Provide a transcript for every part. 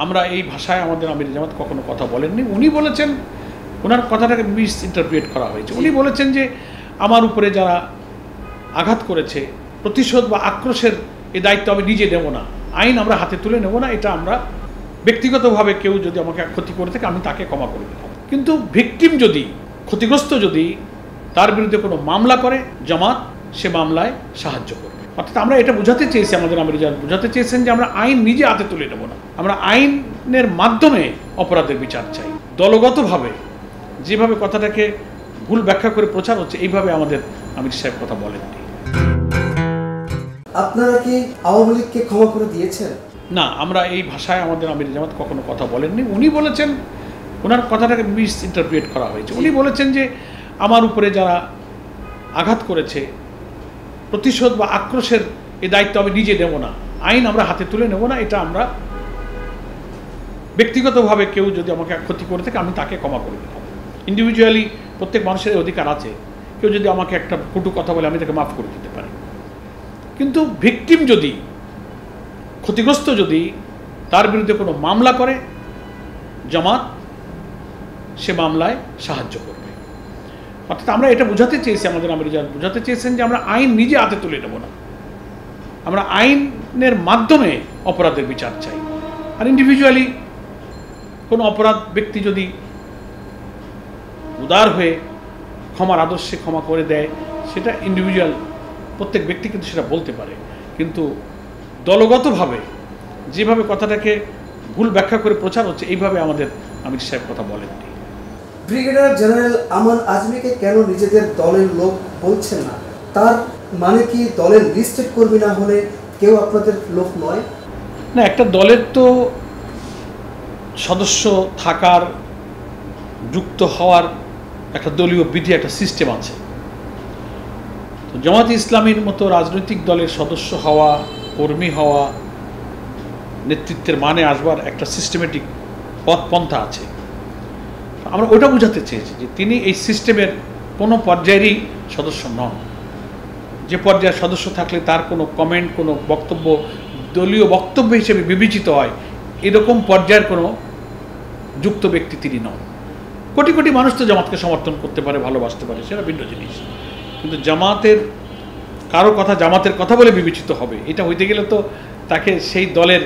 আমরা এই ভাষায় আমাদের আমির জামাত কখনো কথা বলেননি। উনি বলেছেন, ওনার কথাটাকে মিস ইন্টারপ্রিট করা হয়েছে। উনি বলেছেন যে আমার উপরে যারা আঘাত করেছে প্রতিশোধ বা আক্রোশের এই দায়িত্ব আমি নিজে নেব না, আইন আমরা হাতে তুলে নেব না, এটা আমরা ব্যক্তিগতভাবে কেউ যদি আমাকে ক্ষতি করে থাকে আমি তাকে ক্ষমা করে দেব। কিন্তু ভিকটিম যদি, ক্ষতিগ্রস্ত যদি তার বিরুদ্ধে কোনো মামলা করে জামাত সে মামলায় সাহায্য করবে। অর্থাৎ আমরা এটা বোঝাতে চেয়েছি, আমাদের আমির জামাত বোঝাতে চেয়েছেন যে আমরা আইন নিজে হাতে তুলে নেব না, আমরা আইনের মাধ্যমে অপরাধের বিচার চাই। দলগতভাবে যেভাবে কথাটাকে ভুল ব্যাখ্যা করে প্রচার হচ্ছে, এইভাবে আমাদের আমির সাহেব কথা বলেননি। আপনারা কি আওয়ামী লীগকে ক্ষমা করে দিয়েছেন? না, আমরা এই ভাষায় আমাদের আমির জামাত কখনো কথা বলেননি। উনি বলেছেন, ওনার কথাটাকে মিস ইন্টারপ্রিট করা হয়েছে। উনি বলেছেন যে আমার উপরে যারা আঘাত করেছে প্রতিশোধ বা আক্রোশের এই দায়িত্ব আমি নিজে নেব না, আইন আমরা হাতে তুলে নেব না, এটা আমরা ব্যক্তিগতভাবে কেউ যদি আমাকে ক্ষতি করে থাকে আমি তাকে ক্ষমা করে দেব। ইন্ডিভিজুয়ালি প্রত্যেক মানুষের অধিকার আছে, কেউ যদি আমাকে একটা কটু কথা বলে আমি তাকে মাফ করে দিতে পারি। কিন্তু ভিকটিম যদি, ক্ষতিগ্রস্ত যদি তার বিরুদ্ধে কোনো মামলা করে জামাত সে মামলায় সাহায্য করবে। অর্থাৎ আমরা এটা বোঝাতে চেয়েছি, আমাদের আমির জামাত বোঝাতে চেয়েছেন যে আমরা আইন নিজে হাতে তুলে নেব না, আমরা আইনের মাধ্যমে অপরাধের বিচার চাই। আর ইন্ডিভিজুয়ালি কোনো অপরাধ ব্যক্তি যদি উদার হয়ে ক্ষমার আদর্শে ক্ষমা করে দেয়, সেটা ইন্ডিভিজুয়াল প্রত্যেক ব্যক্তি কিন্তু সেটা বলতে পারে। কিন্তু দলগতভাবে যেভাবে কথাটাকে ভুল ব্যাখ্যা করে প্রচার হচ্ছে, এইভাবে আমাদের আমির সাহেব কথা বলেননি। ব্রিগেডিয়ার জেনারেল আমান আজমিকে কেন নিজেদের দলের লোক বলছেন না? তার মানে কি দলের লিস্টেড কর্মী না হলে কেউ আপনাদের লোক নয়? না, একটা দলের তো সদস্য থাকার, যুক্ত হওয়ার একটা দলীয় বিধি, একটা সিস্টেম আছে। তো জামাত ইসলামীর মতো রাজনৈতিক দলের সদস্য হওয়া, কর্মী হওয়া, নেতৃত্বের মানে আসবার একটা সিস্টেমেটিক পথ পন্থা আছে। আমরা ওটা বোঝাতে চেয়েছি যে তিনি এই সিস্টেমের কোনো পর্যায়েরই সদস্য নন। যে পর্যায়ের সদস্য থাকলে তার কোনো কমেন্ট, কোনো বক্তব্য দলীয় বক্তব্য হিসেবে বিবেচিত হয়, এরকম পর্যায়ের কোনো যুক্ত ব্যক্তি তিনি নন। কোটি কোটি মানুষ তো জামাতকে সমর্থন করতে পারে, ভালোবাসতে পারে, সেটা ভিন্ন জিনিস। কিন্তু জামাতের কারো কথা জামাতের কথা বলে বিবেচিত হবে, এটা হইতে গেলে তো তাকে সেই দলের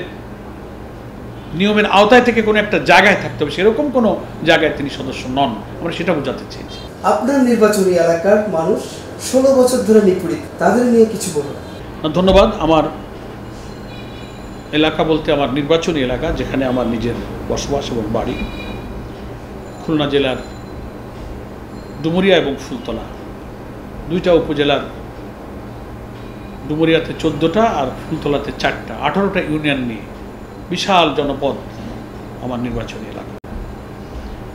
নিয়মের আওতায় থেকে কোনো একটা জায়গায় থাকতে হবে, সেরকম কোনো জায়গায় তিনি সদস্য নন। আমরা সেটা বোঝাতে চেয়েছি। আপনার নির্বাচনী এলাকার মানুষ 16 বছর ধরে নিপীড়িত, তাদের নিয়ে কিছু বলুন। ধন্যবাদ। আমার এলাকা বলতে আমার নির্বাচনী এলাকা, যেখানে আমার নিজের বসবাস এবং বাড়ি, খুলনা জেলার ডুমুরিয়া এবং ফুলতলা, দুইটা উপজেলার, ডুমুরিয়াতে 14টা আর ফুলতলাতে 4টা, 18টা ইউনিয়ন নিয়ে বিশাল জনপদ আমার নির্বাচনী এলাকা।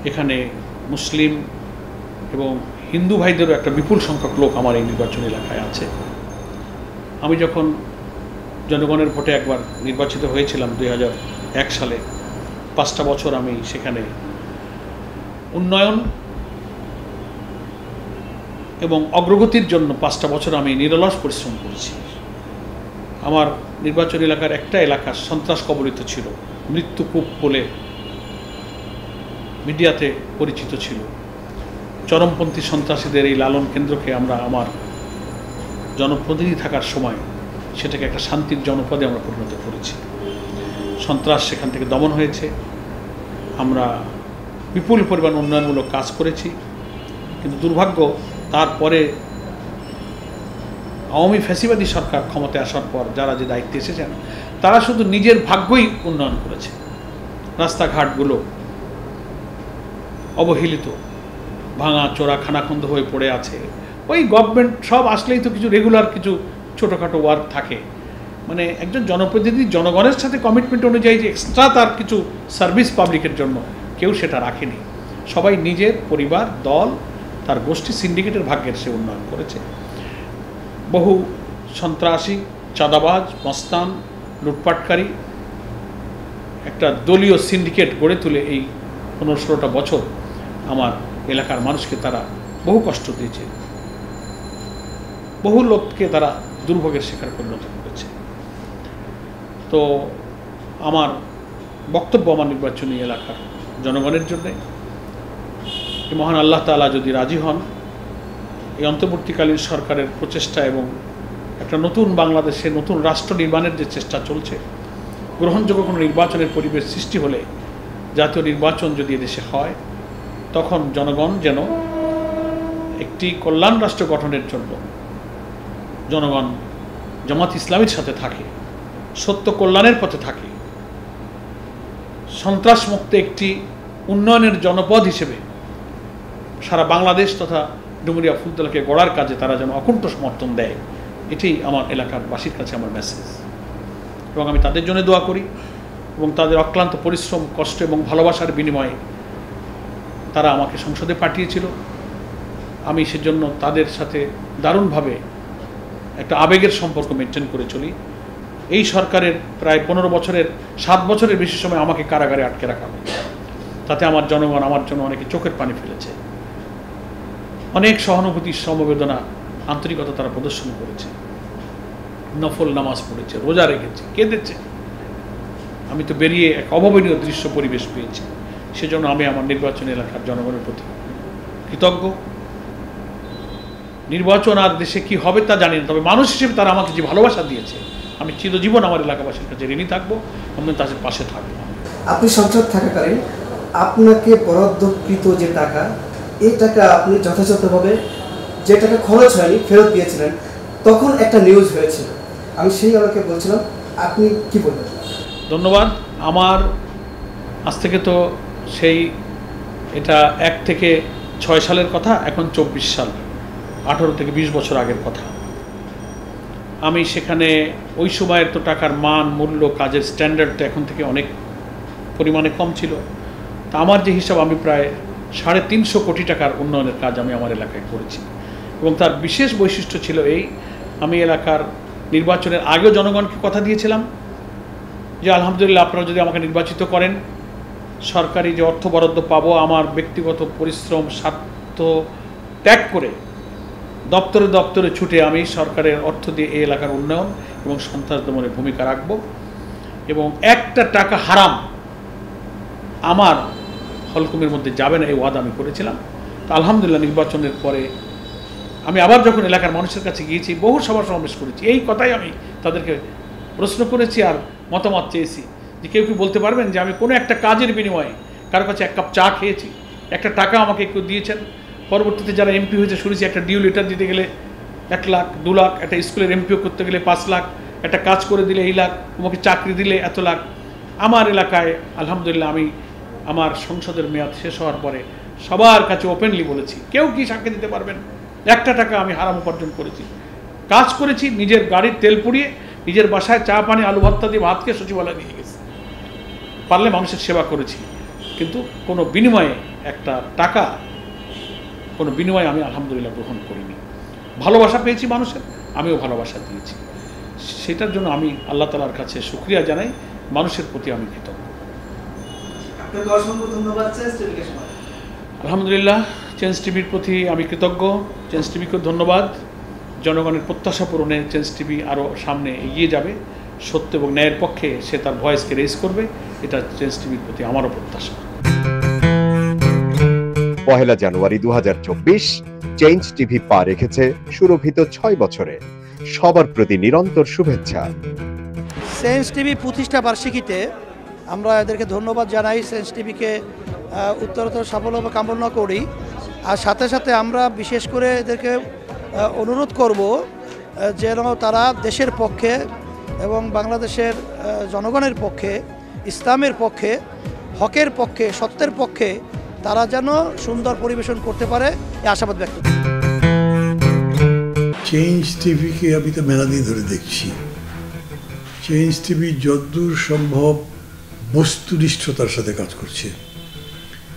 এখানে মুসলিম এবং হিন্দু ভাইদেরও একটা বিপুল সংখ্যক লোক আমার এই নির্বাচনী এলাকায় আছে। আমি যখন জনগণের ভোটে একবার নির্বাচিত হয়েছিলাম 2001 সালে, 5টা বছর আমি সেখানে উন্নয়ন এবং অগ্রগতির জন্য 5টা বছর আমি নিরলস পরিশ্রম করেছি। আমার নির্বাচনী এলাকার একটা এলাকা সন্ত্রাস কবলিত ছিল, মৃত্যুকূপ বলে মিডিয়াতে পরিচিত ছিল। চরমপন্থী সন্ত্রাসীদের এই লালন কেন্দ্রকে আমরা আমার জনপ্রতিনিধি থাকার সময় সেটাকে একটা শান্তির জনপদে আমরা পরিণত করেছি। সন্ত্রাস সেখান থেকে দমন হয়েছে, আমরা বিপুল পরিমাণ উন্নয়নমূলক কাজ করেছি। কিন্তু দুর্ভাগ্য, তারপরে আওয়ামী ফ্যাসিবাদী সরকার ক্ষমতায় আসার পর যারা যে দায়িত্বে এসেছেন, তারা শুধু নিজের ভাগ্যই উন্নয়ন করেছে। রাস্তাঘাটগুলো অবহেলিত, ভাঙা চোরা খানাখন্দ হয়ে পড়ে আছে। ওই গভর্নমেন্ট সব আসলেই তো কিছু রেগুলার কিছু ছোটোখাটো ওয়ার্ক থাকে, মানে একজন জনপ্রতিনিধি জনগণের সাথে কমিটমেন্ট অনুযায়ী যে এক্সট্রা তার কিছু সার্ভিস পাবলিকের জন্য কেউ সেটা রাখেনি। সবাই নিজের পরিবার, দল, তার গোষ্ঠী, সিন্ডিকেটের ভাগ্যের সে উন্নয়ন করেছে। বহু সন্ত্রাসী, চাঁদাবাজ, মস্তান, লুটপাটকারী একটা দলীয় সিন্ডিকেট গড়ে তুলে এই 15-16টা বছর আমার এলাকার মানুষকে তারা বহু কষ্ট দিয়েছে, বহু লোককে তারা দুর্ভোগের শিকার পরিণত করেছে। তো আমার বক্তব্য আমার নির্বাচনী এলাকার জনগণের জন্যে। মহান আল্লাহ তাআলা যদি রাজি হন, এই অন্তর্বর্তীকালীন সরকারের প্রচেষ্টা এবং একটা নতুন বাংলাদেশে নতুন রাষ্ট্র নির্মাণের যে চেষ্টা চলছে, গ্রহণযোগ্য কোনো নির্বাচনের পরিবেশ সৃষ্টি হলে, জাতীয় নির্বাচন যদি এদেশে হয়, তখন জনগণ যেন একটি কল্যাণ রাষ্ট্র গঠনের জন্য জনগণ জামাত ইসলামীর সাথে থাকে, সত্য কল্যাণের পথে থাকে, সন্ত্রাসমুক্ত একটি উন্নয়নের জনপদ হিসেবে সারা বাংলাদেশ তথা ডুমুরিয়া ফুলতলাকে গড়ার কাজে তারা যেন অকুণ্ঠ সমর্থন দেয়, এটাই আমার এলাকার বাসীর কাছে আমার মেসেজ। এবং আমি তাদের জন্য দোয়া করি এবং তাদের অক্লান্ত পরিশ্রম, কষ্ট এবং ভালোবাসার বিনিময়ে তারা আমাকে সংসদে পাঠিয়েছিল। আমি সেজন্য তাদের সাথে দারুণভাবে একটা আবেগের সম্পর্ক মেনটেন করে চলি। এই সরকারের প্রায় 15 বছরের 7 বছরের বেশি সময় আমাকে কারাগারে আটকে রাখা হয়। তাতে আমার জনগণ আমার জন্য অনেকে চোখের পানি ফেলেছে, অনেক সহানুভূতি, সমবেদনা, আন্তরিকতা তারা প্রদর্শন করেছে, নফল নামাজ পড়েছে, রোজা রেখেছে, কেঁদেছে। আমি তো বেরিয়ে এক অভাবনীয় দৃশ্য পরিবেশ পেয়েছি। সেজন্য আমি আমার নির্বাচনী এলাকার জনগণের প্রতি কৃতজ্ঞ। নির্বাচন আর দেশে কি হবে তা জানি না, তবে মানুষ হিসেবে তারা আমাকে যে ভালোবাসা দিয়েছে, আমি চিরজীবন আমার এলাকাবাসীর কাছে ঋণী থাকবো, আমি তাদের পাশে থাকবো। আপনি সংসদ থাকাকালীন আপনাকে বরাদ্দকৃত যে টাকা, এই টাকা আপনি যথাযথভাবে যে টাকা খরচ হয়নি ফেরত দিয়েছিলেন, তখন একটা নিউজ হয়েছিল। আমি সেই আলোকে বলছিলাম, আপনি কি বলবেন? ধন্যবাদ। আমার আজ থেকে তো সেই এটা 1 থেকে 6 সালের কথা, এখন 24 সাল, 18 থেকে 20 বছর আগের কথা। আমি সেখানে ওই সময়ের তো টাকার মান, মূল্য, কাজের স্ট্যান্ডার্ডটা এখন থেকে অনেক পরিমাণে কম ছিল। তা আমার যে হিসাব, আমি প্রায় 350 কোটি টাকার উন্নয়নের কাজ আমি আমার এলাকায় করেছি। এবং তার বিশেষ বৈশিষ্ট্য ছিল এই, আমি এলাকার নির্বাচনের আগেও জনগণকে কথা দিয়েছিলাম যে আলহামদুলিল্লাহ আপনারা যদি আমাকে নির্বাচিত করেন, সরকারি যে অর্থ বরাদ্দ পাবো, আমার ব্যক্তিগত পরিশ্রম, স্বার্থ ত্যাগ করে দপ্তরে দপ্তরে ছুটে আমি সরকারের অর্থ দিয়ে এই এলাকার উন্নয়ন এবং সন্ত্রাস দমনে ভূমিকা রাখব। এবং একটা টাকা হারাম আমার হলকুমের মধ্যে যাবে না, এই ওয়াদা আমি করেছিলাম। তো আলহামদুলিল্লাহ নির্বাচনের পরে আমি আবার যখন এলাকার মানুষের কাছে গিয়েছি, বহু সভা সমাবেশ করেছি, এই কথাই আমি তাদেরকে প্রশ্ন করেছি আর মতামত চেয়েছি যে কেউ কি বলতে পারবেন যে আমি কোনো একটা কাজের বিনিময়ে কারো কাছে 1 কাপ চা খেয়েছি, একটা টাকা আমাকে কেউ দিয়েছেন। পরবর্তীতে যারা এমপি হয়েছে শুনেছি একটা ডিউ লেটার দিতে গেলে 1 লাখ, 2 লাখ, একটা স্কুলের এমপিও করতে গেলে 5 লাখ, একটা কাজ করে দিলে এই লাখ, তোমাকে চাকরি দিলে এত লাখ। আমার এলাকায় আলহামদুলিল্লাহ আমি আমার সংসদের মেয়াদ শেষ হওয়ার পরে সবার কাছে ওপেনলি বলেছি, কেউ কি সাক্ষী দিতে পারবেন, 1 টাকা আমি হারাম উপার্জন করেছি, কাজ করেছি, নিজের গাড়ির তেল পুড়িয়ে নিজের বাসায় চা পানি আলু ভর্তা দিয়ে ভাত খেয়ে সচিবালয় নিয়ে গেছি, পারলে মানুষের সেবা করেছি। কিন্তু কোনো বিনিময়ে একটা টাকা, কোনো বিনিময়ে আমি আলহামদুলিল্লাহ গ্রহণ করিনি। ভালোবাসা পেয়েছি মানুষের, আমিও ভালোবাসা দিয়েছি। সেটার জন্য আমি আল্লাহ তাআলার কাছে শুকরিয়া জানাই, মানুষের প্রতি আমি কৃতজ্ঞ। আলহামদুলিল্লাহ চেঞ্জ টিভির প্রতি আমি কৃতজ্ঞ, চেঞ্জ টিভিকেও ধন্যবাদ। জনগণের প্রত্যাশা পূরণে চেঞ্জ টিভি আরও সামনে এগিয়ে যাবে, সত্য এবং ন্যায়ের পক্ষে সে তার ভয়েসকে রেজ করবে, এটা চেঞ্জ টিভির প্রতি আমারও প্রত্যাশা। 1 জানুয়ারি 2024 চেঞ্জ টিভি পা রেখেছে সুরভিত 6 বছরে। সবার প্রতি নিরন্তর শুভেচ্ছা। চেঞ্জ টিভি প্রতিষ্ঠা বার্ষিকীতে আমরা এদেরকে ধন্যবাদ জানাই, চেঞ্জ টিভিকে উত্তরোত্তর সাফল্য কামনা করি। আর সাথে সাথে আমরা বিশেষ করে এদেরকে অনুরোধ করব যেন তারা দেশের পক্ষে এবং বাংলাদেশের জনগণের পক্ষে, ইসলামের পক্ষে, হকের পক্ষে, সত্যের পক্ষে তারা যেন সুন্দর পরিবেশন করতে পারে, এই আশাবাদ ব্যক্ত করি। চেঞ্জ টিভিকে আমি তো মেলা দিয়ে ধরে দেখছি। চেঞ্জ টিভি যতদূর সম্ভব বস্তুনিষ্ঠতার সাথে কাজ করছে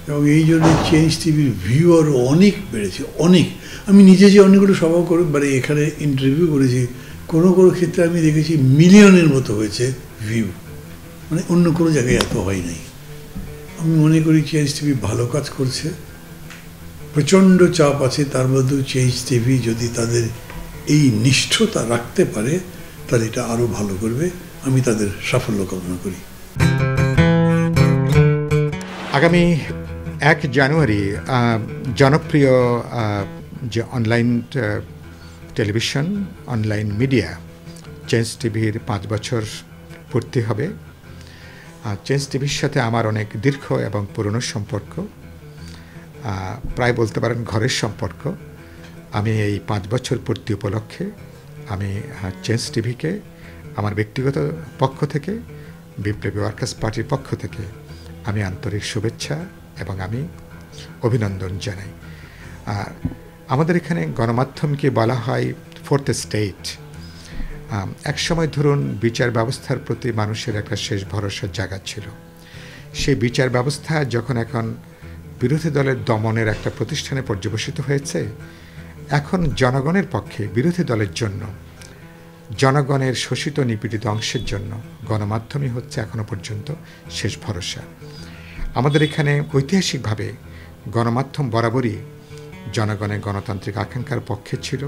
এবং এই জন্য চেঞ্জ টিভির ভিউ আরও অনেক বেড়েছে, অনেক। আমি নিজে যে অনেকগুলো সভা করে মানে এখানে ইন্টারভিউ করেছি, কোনো কোনো ক্ষেত্রে আমি দেখেছি মিলিয়নের মতো হয়েছে ভিউ, মানে অন্য কোনো জায়গায় এত হয় নাই। আমি মনে করি চেঞ্জ টিভি ভালো কাজ করছে, প্রচণ্ড চাপ আছে, তার মধ্যেও চেঞ্জ টিভি যদি তাদের এই নিষ্ঠতা রাখতে পারে তাহলে এটা আরও ভালো করবে। আমি তাদের সাফল্য কামনা করি। আগামী 1 জানুয়ারি জনপ্রিয় যে online television online media change টিভির 5 বছর পূর্তি হবে। চেঞ্জ টিভির সাথে আমার অনেক দীর্ঘ এবং পুরনো সম্পর্ক, প্রায় বলতে পারেন ঘরের সম্পর্ক। আমি এই 5 বছর পূর্তি উপলক্ষে আমি চেঞ্জ টিভিকে আমার ব্যক্তিগত পক্ষ থেকে, বিপ্লবী ওয়ার্কার্স পার্টির পক্ষ থেকে আমি আন্তরিক শুভেচ্ছা এবং আমি অভিনন্দন জানাই। আমাদের এখানে গণমাধ্যমকে বলা হয় 4th স্টেট। একসময় ধরুন বিচার ব্যবস্থার প্রতি মানুষের একটা শেষ ভরসার জায়গা ছিল। সেই বিচার ব্যবস্থা যখন এখন বিরোধী দলের দমনের একটা প্রতিষ্ঠানে পর্যবসিত হয়েছে, এখন জনগণের পক্ষে, বিরোধী দলের জন্য, জনগণের শোষিত নিপীড়িত অংশের জন্য গণমাধ্যমই হচ্ছে এখনো পর্যন্ত শেষ ভরসা। আমাদের এখানে ঐতিহাসিকভাবে গণমাধ্যম বরাবরই জনগণের গণতান্ত্রিক আকাঙ্ক্ষার পক্ষে ছিল।